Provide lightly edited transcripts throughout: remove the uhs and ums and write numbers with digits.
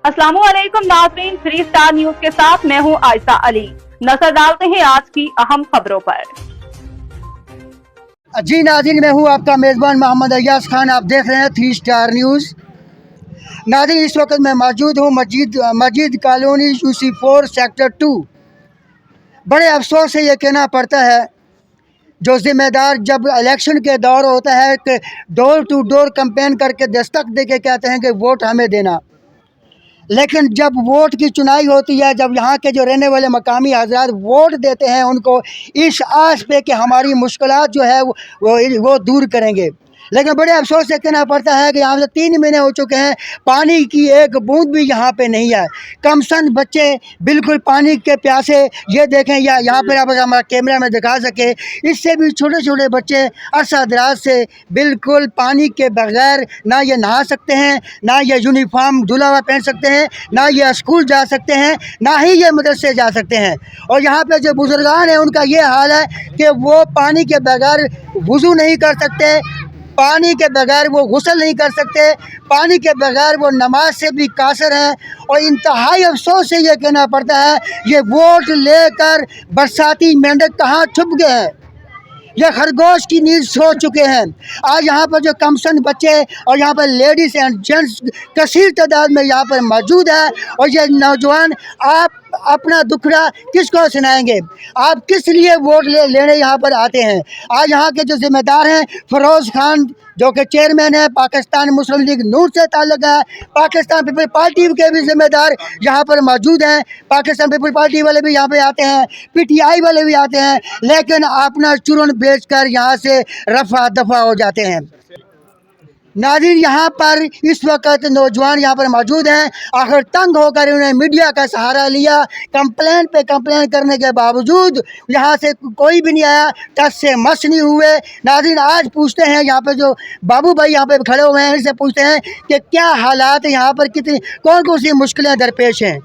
अस्सलामुअलैकुम नाज़रीन, 3 star news के साथ मैं हूं आयशा अली। नजर डालते हैं आज की अहम खबरों पर। जी नाज़रीन, मैं हूं आपका मेज़बान मोहम्मद अय्याज खान। आप देख रहे हैं 3 स्टार न्यूज़। नाज़रीन, इस वक्त मैं मौजूद हूं मस्जिद कॉलोनी UC4 सेक्टर 2। बड़े अफसोस से ये कहना पड़ता है, जो ज़िम्मेदार जब इलेक्शन के दौर होता है कि डोर टू डोर कैंपेन करके दस्तक दे के कहते हैं कि वोट हमें देना, लेकिन जब वोट की चुनाई होती है, जब यहाँ के जो रहने वाले मकामी हजरात वोट देते हैं उनको इस आस पे कि हमारी मुश्किलात जो है वो दूर करेंगे, लेकिन बड़े अफसोस से कहना पड़ता है कि यहाँ से 3 महीने हो चुके हैं, पानी की एक बूंद भी यहाँ पे नहीं है। कमसन बच्चे बिल्कुल पानी के प्यासे, ये देखें या यहाँ पर आप हमारा कैमरा में दिखा सके, इससे भी छोटे छोटे बच्चे अरसा दराज से बिल्कुल पानी के बगैर ना ये नहा सकते हैं, ना ये यूनिफॉर्म धुला हुआ पहन सकते हैं, ना ये स्कूल जा सकते हैं, ना ही ये मदरसे जा सकते हैं। और यहाँ पे जो बुजुर्गान हैं उनका ये हाल है कि वो पानी के बगैर वुज़ू नहीं कर सकते, पानी के बगैर वो गुस्ल नहीं कर सकते, पानी के बगैर वो नमाज से भी कासर हैं। और इंतहाई अफसोस से ये कहना पड़ता है, ये वोट लेकर बरसाती मेंढक कहाँ छुप गए हैं, ये खरगोश की नींद सो चुके हैं। आज यहाँ पर जो कमसन बच्चे और यहाँ पर लेडीज़ एंड जेंट्स कसीर तादाद में यहाँ पर मौजूद है, और ये नौजवान आप अपना दुखड़ा किसको सुनाएंगे, आप किस लिए वोट लेने यहाँ पर आते हैं। आज यहाँ के जो जिम्मेदार हैं, फिरोज़ खान जो कि चेयरमैन है, पाकिस्तान मुस्लिम लीग नून से ताल्लुक़ है, पाकिस्तान पीपल पार्टी के भी जिम्मेदार यहाँ पर मौजूद हैं, पाकिस्तान पीपल पार्टी वाले भी यहाँ पे आते हैं, PTI वाले भी आते हैं, लेकिन अपना चूरन बेचकर यहाँ से रफा दफा हो जाते हैं। नाज़रीन, यहाँ पर इस वक्त नौजवान यहाँ पर मौजूद हैं, आखिर तंग होकर उन्होंने मीडिया का सहारा लिया। कंप्लेंट पे कंप्लेंट करने के बावजूद यहाँ से कोई भी नहीं आया, टस से मस नहीं हुए। नाज़रीन, आज पूछते हैं यहाँ पर जो बाबू भाई यहाँ पे खड़े हुए हैं, इनसे पूछते हैं कि क्या हालात हैं यहाँ पर, कितनी कौन सी मुश्किलें दरपेश हैं।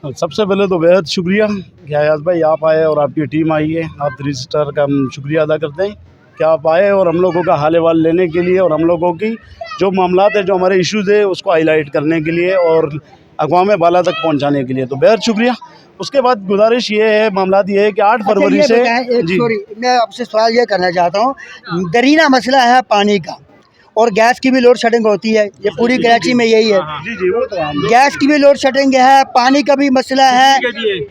सबसे पहले तो बेहद शुक्रिया कि अयाज भाई आप आए और आपकी टीम आई है। आप 3 स्टार का हम शुक्रिया अदा करते हैं कि आप आए और हम लोगों का हाल वाल लेने के लिए, और हम लोगों की जो मामलात है, जो हमारे इश्यूज़ है, उसको हाईलाइट करने के लिए और अक़वाम बाला तक पहुंचाने के लिए, तो बेहद शुक्रिया। उसके बाद गुजारिश ये है, मामलात ये है कि 8 फरवरी से मैं आपसे सवाल ये करना चाहता हूँ, दरीना मसला है पानी का, और गैस की भी लोड शेडिंग होती है, ये पूरी कराची में यही है। जी वो तो गैस की भी लोड शेडिंग है, पानी का भी मसला है,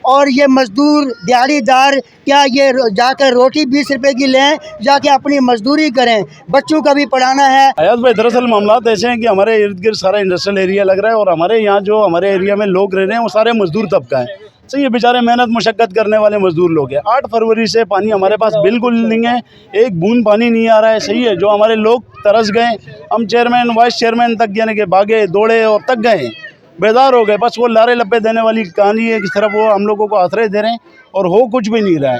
और ये मजदूर दिहाड़ीदार क्या ये जाकर रोटी 20 रुपए की लें, जाके अपनी मजदूरी करें, बच्चों का भी पढ़ाना है। अयाज भाई, दरअसल मामलात ऐसे हैं कि हमारे इर्द गिर्द सारा इंडस्ट्रियल एरिया लग रहा है, और हमारे यहाँ जो हमारे एरिया में लोग रह रहे हैं वो सारे मजदूर तबका है। सही, ये बेचारे मेहनत मुशक्क़त करने वाले मजदूर लोग हैं। 8 फरवरी से पानी हमारे पास बिल्कुल नहीं है, एक बूंद पानी नहीं आ रहा है। सही है, जो हमारे लोग तरस गए, हम चेयरमैन वाइस चेयरमैन तक यानी कि भागे दौड़े और तक गए, बेदार हो गए। बस वो लारे लप्पे देने वाली कहानी है, किस तरफ वो हम लोगों को आश्रय दे रहे हैं और हो कुछ भी नहीं रहा है।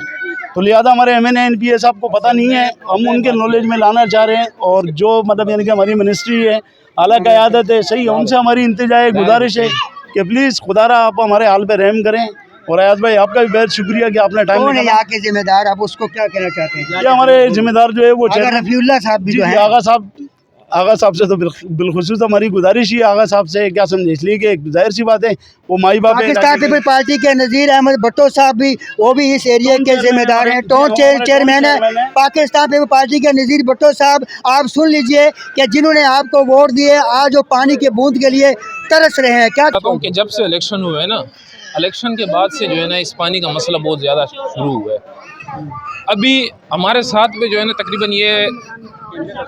तो लिहाजा हमारे MNA NPA साहब को पता नहीं है, हम उनके नॉलेज में लाना चाह रहे हैं, और जो मतलब यानी कि हमारी मिनिस्ट्री है, आला क़यादत है, सही है, उनसे हमारी इंतजा है, गुजारिश है कि प्लीज़ खुदारा आप हमारे हाल पे रहम करें। और अयाज भाई, आपका भी बेहद शुक्रिया कि आपने टाइम निकाला। यहाँ के जिम्मेदार, आप उसको क्या कहना चाहते हैं? ये हमारे जिम्मेदार जो है वो रफीउल्लाह साहब भी जो है, आगा साहब से तो बिलखुसूस हमारी गुजारिश ही आगा साहब से, क्या समझे, इसलिए कि जाहिर सी बात है वो माई बाप है। पाकिस्तान पीपल पार्टी के नज़ीर अहमद भट्टो साहब भी, वो भी इस एरिया के जिम्मेदार हैं, टाउन चेयरमैन है पाकिस्तान पीपल पार्टी के नज़ीर भट्टो साहब। आप सुन लीजिए कि जिन्होंने आपको वोट दिए आज वो पानी के बूंद के लिए तरस रहे हैं। क्या कि जब से इलेक्शन हुए हैं ना, इलेक्शन के बाद से जो है ना इस पानी का मसला बहुत ज़्यादा शुरू हुआ है। अभी हमारे साथ में जो है ना तकरीबन ये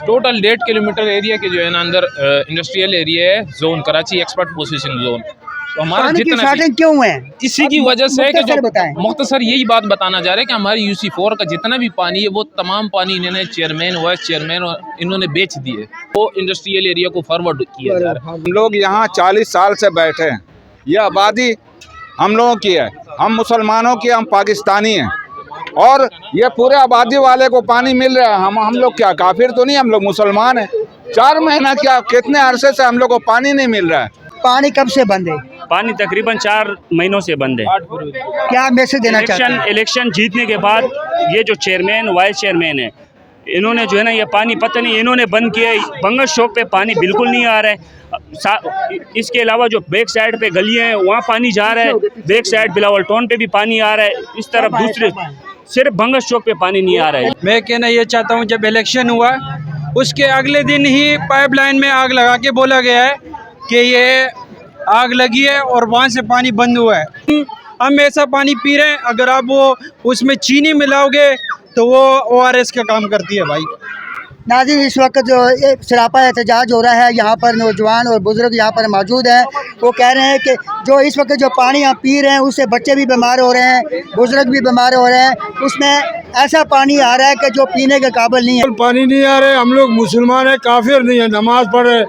टोटल 1.5 किलोमीटर एरिया के जो है ना अंदर इंडस्ट्रियल एरिया है, zone Karachi expert processing zone. तो हमारा जितना क्यों है, इसी की वजह से है कि जो मुख्तसर यही बात बताना चाह रहे हैं कि हमारी UC4 का जितना भी पानी है वो तमाम पानी इन्होंने चेयरमैन वाइस चेयरमैन इन्होंने बेच दिए, वो इंडस्ट्रियल एरिया को फॉरवर्ड किया जा रहा है। हम लोग यहाँ 40 साल से बैठे हैं, यह आबादी हम लोगों की है, हम मुसलमानों की, हम पाकिस्तानी हैं, और ये पूरे आबादी वाले को पानी मिल रहा है। हम लोग क्या काफिर तो नहीं, हम लोग मुसलमान हैं। 4 महीना क्या, कितने अरसे से हम लोग को पानी नहीं मिल रहा है। पानी कब से बंद है? पानी तकरीबन 4 महीनों से बंद है। क्या मैसेज देना चाहते हैं? इलेक्शन जीतने के बाद ये जो चेयरमैन वाइस चेयरमैन है, इन्होंने जो है ना ये पानी पता नहीं इन्होंने बंद किया है। बंगस चौक पे पानी बिल्कुल नहीं आ रहा है। इसके अलावा जो बैक साइड पे गलियाँ हैं वहाँ पानी जा रहा है, बैक साइड बिलावल टाउन पे भी पानी आ रहा है, इस तरफ दूसरे सिर्फ बंगस चौक पे पानी नहीं आ रहा है। मैं कहना ये चाहता हूँ, जब इलेक्शन हुआ उसके अगले दिन ही पाइपलाइन में आग लगा के बोला गया है कि ये आग लगी है और वहाँ से पानी बंद हुआ है। हम ऐसा पानी पी रहे हैं, अगर आप वो उसमें चीनी मिलाओगे तो वो ORS का काम करती है भाई। नाज़रीन, इस वक्त जो एक सरापा एहतजाज हो रहा है, यहाँ पर नौजवान और बुज़ुर्ग यहाँ पर मौजूद हैं। वो कह रहे हैं कि जो इस वक्त जो पानी यहाँ पी रहे हैं उससे बच्चे भी बीमार हो रहे हैं, बुज़ुर्ग भी बीमार हो रहे हैं। उसमें ऐसा पानी आ रहा है कि जो पीने के काबिल नहीं है। पानी नहीं आ रहे, हम लोग मुसलमान हैं, काफिर नहीं है, नमाज पढ़े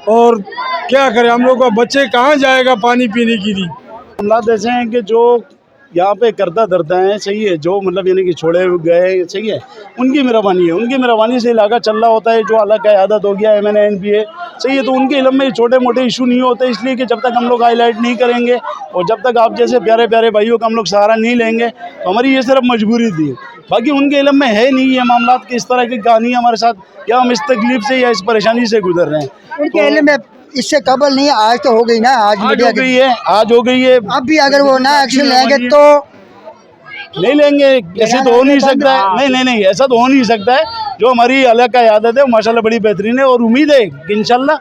और क्या करें, हम लोग का बच्चे कहाँ जाएगा पानी पीने के लिए। मामला ऐसे हैं कि जो यहाँ पे करता धरता है, सही है, जो मतलब यानी कि छोड़े गए, सही है, उनकी मेहरबानी है, उनकी मेहरबानी से इलाका चल रहा होता है। जो अलग का आदत हो गया MNA NPA, सही है, तो उनके इल्म में छोटे मोटे इशू नहीं होते, इसलिए कि जब तक हम लोग हाईलाइट नहीं करेंगे और जब तक आप जैसे प्यारे प्यारे भाइयों का हम लोग सहारा नहीं लेंगे तो हमारी ये सिर्फ मजबूरी थी। बाकी उनके इल्म में है नहीं ये मामला कि इस तरह की कहानी हमारे साथ, या हम इस तकलीफ से या इस परेशानी से गुजर रहे हैं। उनके इल्म में इससे कबल नहीं, आज तो हो गई ना, आज हो गई है, आज हो गई है। अब भी अगर वो ना एक्शन लेंगे तो नहीं लेंगे, ऐसे तो हो नहीं सकता है। नहीं, ऐसा तो हो नहीं सकता है। जो हमारी अलग का आदत है वो माशाल्लाह बड़ी बेहतरीन है और उम्मीद है कि इंशाल्लाह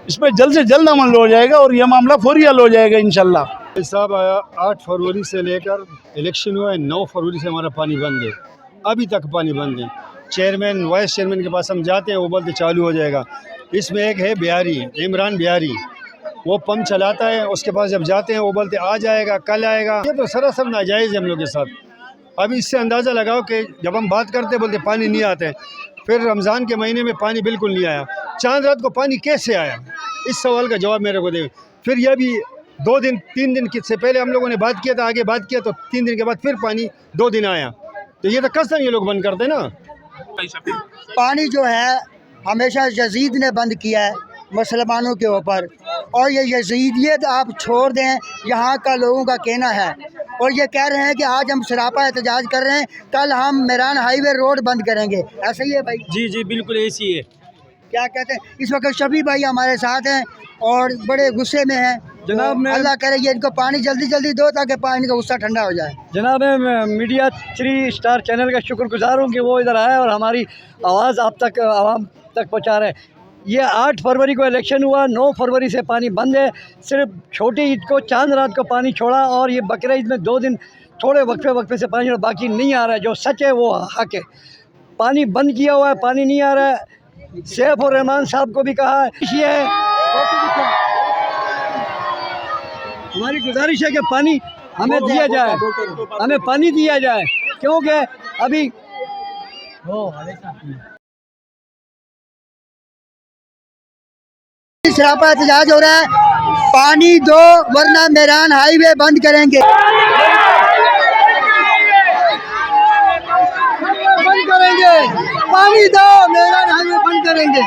इस पर जल्द से जल्द अमल हो जाएगा और यह मामला फौरी हल हो जाएगा इंशाल्लाह। साहब 8 फरवरी से लेकर इलेक्शन हुआ है, 9 फरवरी से हमारा पानी बंद है, अभी तक पानी बंद है। चेयरमैन वाइस चेयरमैन के पास हम जाते हैं, वो बोलते चालू हो जाएगा। इसमें एक है बिहारी, इमरान बिहारी, वो पंप चलाता है, उसके पास जब जाते हैं वो बोलते आ जाएगा, कल आएगा। ये तो सरासर नाजायज़ है हम लोग के साथ। अभी इससे अंदाज़ा लगाओ कि जब हम बात करते बोलते पानी नहीं आते हैं, फिर रमज़ान के महीने में पानी बिल्कुल नहीं आया, चांद रात को पानी कैसे आया, इस सवाल का जवाब मेरे को दे। फिर यह भी 2 दिन 3 दिन से पहले हम लोगों ने बात किया था, आगे बात किया तो 3 दिन के बाद फिर पानी 2 दिन आया। तो ये तो कसम ये लोग बंद करते ना। पानी जो है हमेशा यजीद ने बंद किया है मुसलमानों के ऊपर, और ये यजीदियत आप छोड़ दें, यहाँ का लोगों का कहना है। और ये कह रहे हैं कि आज हम सरापा एहतजाज कर रहे हैं, कल हम मेरान हाईवे रोड बंद करेंगे। ऐसा ही है भाई? जी बिल्कुल ऐसी है। क्या कहते हैं, इस वक्त शफी भाई हमारे साथ हैं और बड़े गुस्से में हैं जनाब। मैं अल्लाह करे ये इनको पानी जल्दी जल्दी दो ताकि पानी का गुस्सा ठंडा हो जाए। जनाब मैं मीडिया 3 स्टार चैनल का शुक्रगुजार हूँ कि वो इधर आए और हमारी आवाज़ आप तक आवाम तक पहुँचा रहे हैं। ये 8 फरवरी को इलेक्शन हुआ, 9 फरवरी से पानी बंद है। सिर्फ छोटी ईद को चांद रात को पानी छोड़ा और ये बकरा ईद में 2 दिन थोड़े वक्फे से पानी छोड़ा, बाकी नहीं आ रहा है। जो सच है वो हक है। पानी बंद किया हुआ है, पानी नहीं आ रहा है। सैफ और रहमान साहब को भी कहा है, ये है हमारी गुजारिश है कि पानी हमें दिया जाए, हमें पानी दिया जाए, क्योंकि अभी सरापा एहतजाज हो रहा है, पानी दो वरना मेरान हाईवे बंद करेंगे। बंद करेंगे, पानी दो मेरान हाईवे बंद करेंगे।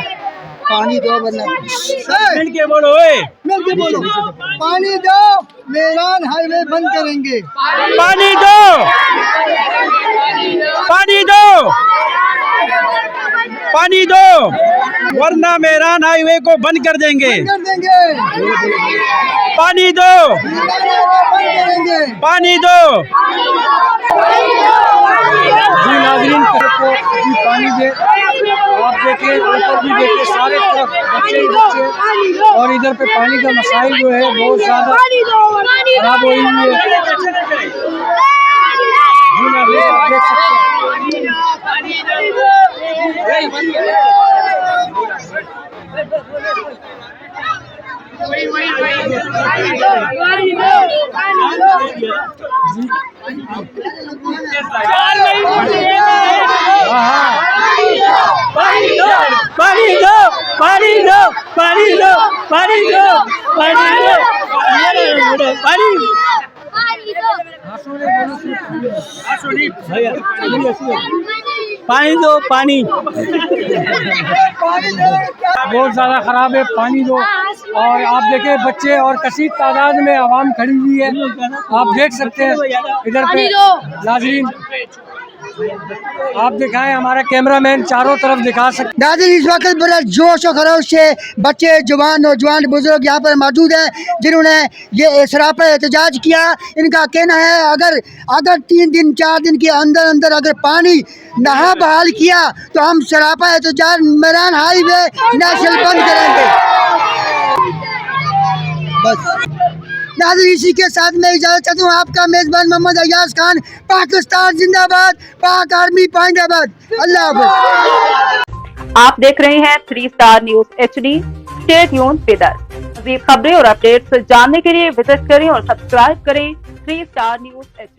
पानी दो वरना मिलके बोलो, मिलके बोलो, पानी दो मेरान हाईवे बंद करेंगे। पानी दो, पानी दो, पानी दो वरना मेरान हाईवे को बंद कर देंगे। पानी दो, पानी दो। जी नाज़रीन को जी पानी दे, आप देखें ऊपर भी देखें, सारे तरफ बच्चे ही बच्चे, और इधर पे पानी का मसाइल जो है बहुत ज़्यादा खराब हुई है। जी नाज़रीन आप देख सकते हैं। पानी दो, पानी दो, पानी दो, पानी दो, पानी दो, पानी दो, पानी पानी दो, पानी बहुत ज़्यादा ख़राब है, पानी दो। और आप देखें बच्चे और कसीर तादाद में आवाम खड़ी हुई है, आप देख सकते हैं इधर पे नाज़रीन। आप दिखाएं, हमारा कैमरामैन चारों तरफ दिखा सकते। नाज़रीन, इस वक्त बड़ा जोश और खरोश से बच्चे, जवान, नौजवान, बुजुर्ग यहाँ पर मौजूद हैं जिन्होंने ये सरापा एहतजाज किया। इनका कहना है अगर 3 दिन 4 दिन के अंदर अंदर अगर पानी नहा बहाल किया तो हम सरापा एहतजाज मेरान हाईवे नेशनल बंद करेंगे। बस नाज़रीन, इसी के साथ मैं इजाज़त चाहता हूँ। आपका मेज़बान मोहम्मद अय्याज खान। पाकिस्तान जिंदाबाद, पाक आर्मी पाइंदाबाद। अल्लाह हाफ़िज़। आप देख रहे हैं 3 star news HD। Stay tuned with us. मज़ीद खबरें और अपडेट्स जानने के लिए विजिट करें और सब्सक्राइब करें 3 स्टार न्यूज HD।